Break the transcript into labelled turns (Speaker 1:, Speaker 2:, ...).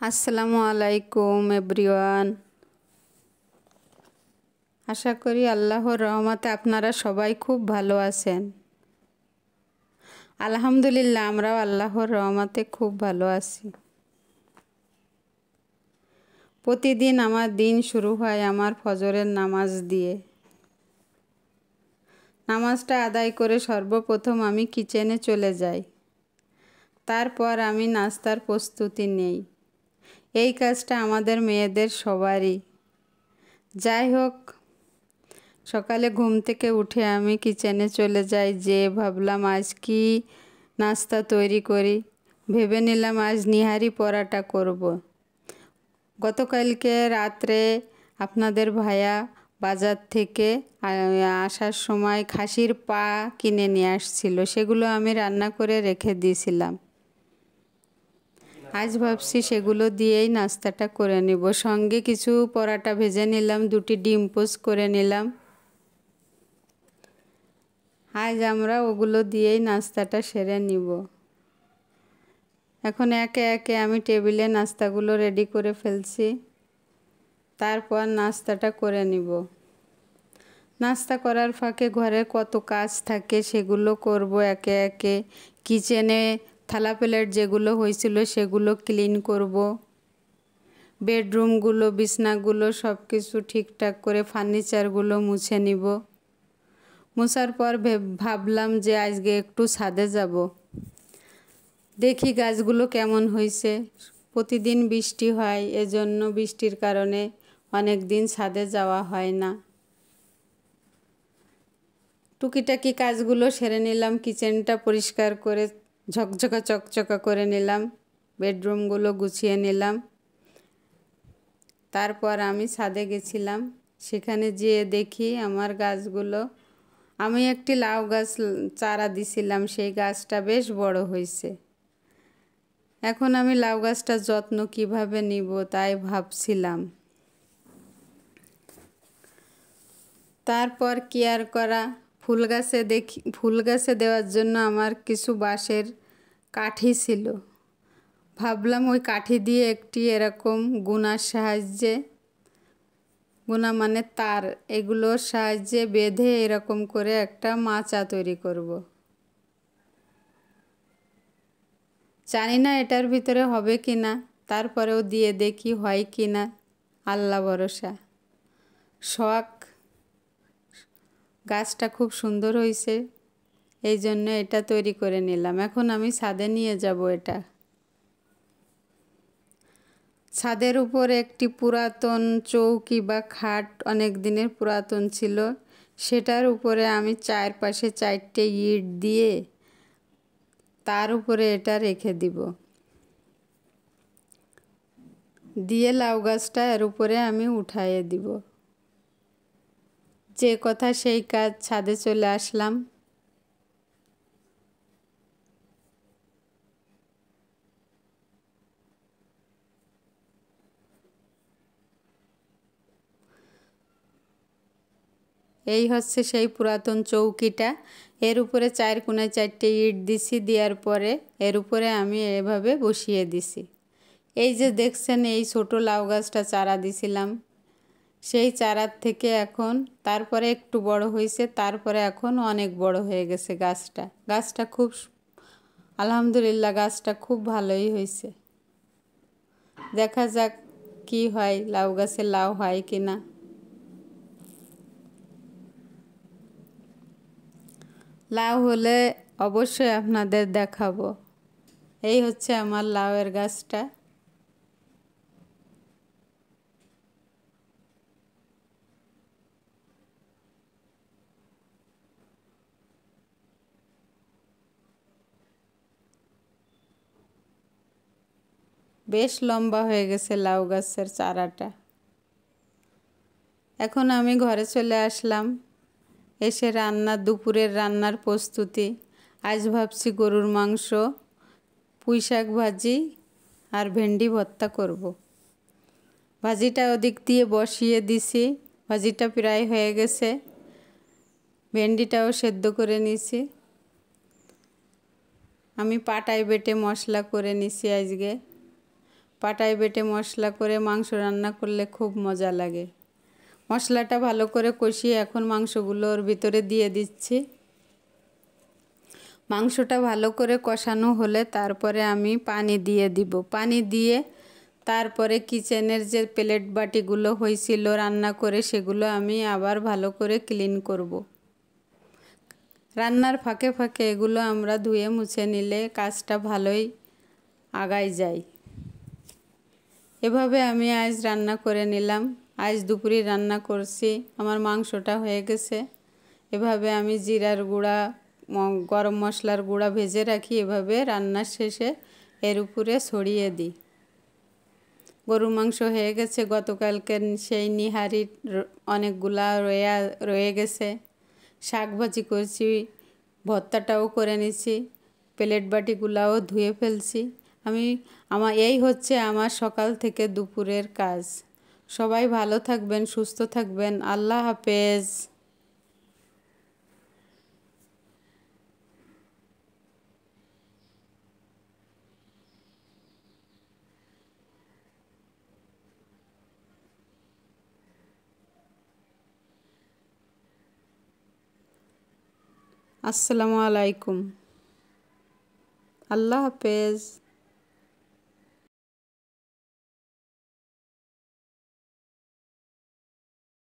Speaker 1: আসসালামু আলাইকুম এভরিওয়ান। আশা করি আল্লাহর রহমতে আপনারা সবাই খুব ভালো আছেন। আলহামদুলিল্লাহ, আমরাও আল্লাহর রহমতে খুব ভালো আছি। প্রতিদিন আমার দিন শুরু হয় আমার ফজরের নামাজ দিয়ে। নামাজটা আদায় করে সর্বপ্রথম আমি কিচেনে চলে যাই। তারপর আমি নাস্তার প্রস্তুতি নেই। এই কাজটা আমাদের মেয়েদের সবারই। যাই হোক, সকালে ঘুম থেকে উঠে আমি কিচেনে চলে যাই। যে ভাবলাম আজ কি নাস্তা তৈরি করি। ভেবে নিলাম আজ নিহারি পরাটা করব। গতকালকে রাত্রে আপনাদের ভাইয়া বাজার থেকে আসার সময় খাসির পা কিনে নিয়ে আসছিল, সেগুলো আমি রান্না করে রেখে দিয়েছিলাম। আজ ভাবছি সেগুলো দিয়েই নাস্তাটা করে নিব। সঙ্গে কিছু পরাটা ভেজে নিলাম, 2টি ডিম পোস্ট করে নিলাম। আজ আমরা ওগুলো দিয়েই নাস্তাটা সেরে নিব। এখন একে একে আমি টেবিলে নাস্তাগুলো রেডি করে ফেলছি। তারপর নাস্তাটা করে নিব। নাস্তা করার ফাঁকে ঘরে কত কাজ থাকে সেগুলো করব একে একে। কিচেনে থালা প্লেট যেগুলো হয়েছিল সেগুলো ক্লিন করব। বেডরুমগুলো, বিছনাগুলো সব কিছু ঠিকঠাক করে ফার্নিচারগুলো মুছে নিব। মোছার পর ভাবলাম যে আজকে একটু ছাদে যাব, দেখি গাছগুলো কেমন হয়েছে। প্রতিদিন বৃষ্টি হয়, এজন্য বৃষ্টির কারণে অনেক দিন ছাদে যাওয়া হয় না। টুকিটাকি কাজগুলো সেরে নিলাম। কিচেনটা পরিষ্কার করে ঝকঝকা চকচকা করে নিলাম। বেডরুমগুলো গুছিয়ে নিলাম। তারপর আমি ছাদে গেছিলাম। সেখানে যেয়ে দেখি আমার গাছগুলো, আমি একটি লাউ গাছ চারা দিছিলাম, সেই গাছটা বেশ বড় হয়েছে। এখন আমি লাউ গাছটার যত্ন কিভাবে নিব তাই ভাবছিলাম। তারপর কেয়ার করা, ফুল গাছে দেওয়ার জন্য আমার কিছু বাঁশের কাঠি ছিল। ভাবলাম ওই কাঠি দিয়ে একটি এরকম গুনার সাহায্যে, গুনা মানে তার, এগুলোর সাহায্যে বেঁধে এরকম করে একটা মাচা তৈরি করব। জানি না এটার ভিতরে হবে কি না, তারপরেও দিয়ে দেখি হয় কি না। আল্লাহ ভরসা। শখ। গাছটা খুব সুন্দর হয়েছে, এই জন্য এটা তৈরি করে নিলাম। এখন আমি ছাদে নিয়ে যাব এটা। ছাদের উপর একটি পুরাতন চৌকি বা খাট অনেক দিনের পুরাতন ছিল, সেটার উপরে আমি চারপাশে 4টে ইট দিয়ে তার উপরে এটা রেখে দিব। দিয়ে লাউ গাছটা এর উপরে আমি উঠাইয়ে দিব। যে কথা সেই কাজ, ছাদে চলে আসলাম। এই হচ্ছে সেই পুরাতন চৌকিটা। এর উপরে 4 কোণায় 4টে ইট দিছি, দেওয়ার পরে এর উপরে আমি এভাবে বসিয়ে দিছি। এই যে দেখছেন, এই ছোট লাউ গাছটা চারা দিছিলাম, সেই চারার থেকে এখন তারপরে একটু বড় হয়েছে, তারপরে এখন অনেক বড় হয়ে গেছে গাছটা। গাছটা খুব আলহামদুলিল্লাহ, গাছটা খুব ভালোই হয়েছে। দেখা যাক কি হয়, লাউ গাছে লাউ হয় কি না। লাউ হলে অবশ্যই আপনাদের দেখাবো। এই হচ্ছে আমার লাউয়ের গাছটা। বেশ লম্বা হয়ে গেছে লাউ গাছের চারাটা। এখন আমি ঘরে চলে আসলাম। এসে দুপুরের রান্নার প্রস্তুতি। আজ ভাবছি গরুর মাংস, পুঁইশাক ভাজি আর ভেন্ডি ভর্তা করব। ভাজিটা ওদিক দিয়ে বসিয়ে দিছি, ভাজিটা প্রায় হয়ে গেছে। ভেন্ডিটাও সেদ্ধ করে নিছি। আমি পাটায় বেটে মশলা করে নিছি আজকে। পাটায় বেটে মশলা করে মাংস রান্না করলে খুব মজা লাগে। মশলাটা ভালো করে কষিয়ে এখন মাংসগুলোর ভিতরে দিয়ে দিচ্ছি। মাংসটা ভালো করে কষানো হলে তারপরে আমি পানি দিয়ে দিব। পানি দিয়ে তারপরে কিচেনের যে প্লেট বাটিগুলো হয়েছিল রান্না করে সেগুলো আমি আবার ভালো করে ক্লিন করব। রান্নার ফাঁকে ফাঁকে এগুলো আমরা ধুয়ে মুছে নিলে কাজটা ভালোই আগায় যায়। এভাবে আমি আজ রান্না করে নিলাম। আজ দুপুরে রান্না করছি। আমার মাংসটা হয়ে গেছে। এভাবে আমি জিরার গুঁড়া, গরম মশলার গুঁড়া ভেজে রাখি, এভাবে রান্নার শেষে এর উপরে ছড়িয়ে দিই। গরুর মাংস হয়ে গেছে। গতকালকের সেই নিহারির অনেকগুলা রয়ে গেছে। শাক ভাজি করছি, ভর্তাটাও করে নিছি, প্লেট বাটিগুলাও ধুয়ে ফেলছি। এই হচ্ছে আমার সকাল থেকে দুপুরের কাজ। সবাই ভালো থাকবেন, সুস্থ থাকবেন। আল্লাহ হাফেজ। আসসালামু আলাইকুম। আল্লাহ হাফেজ।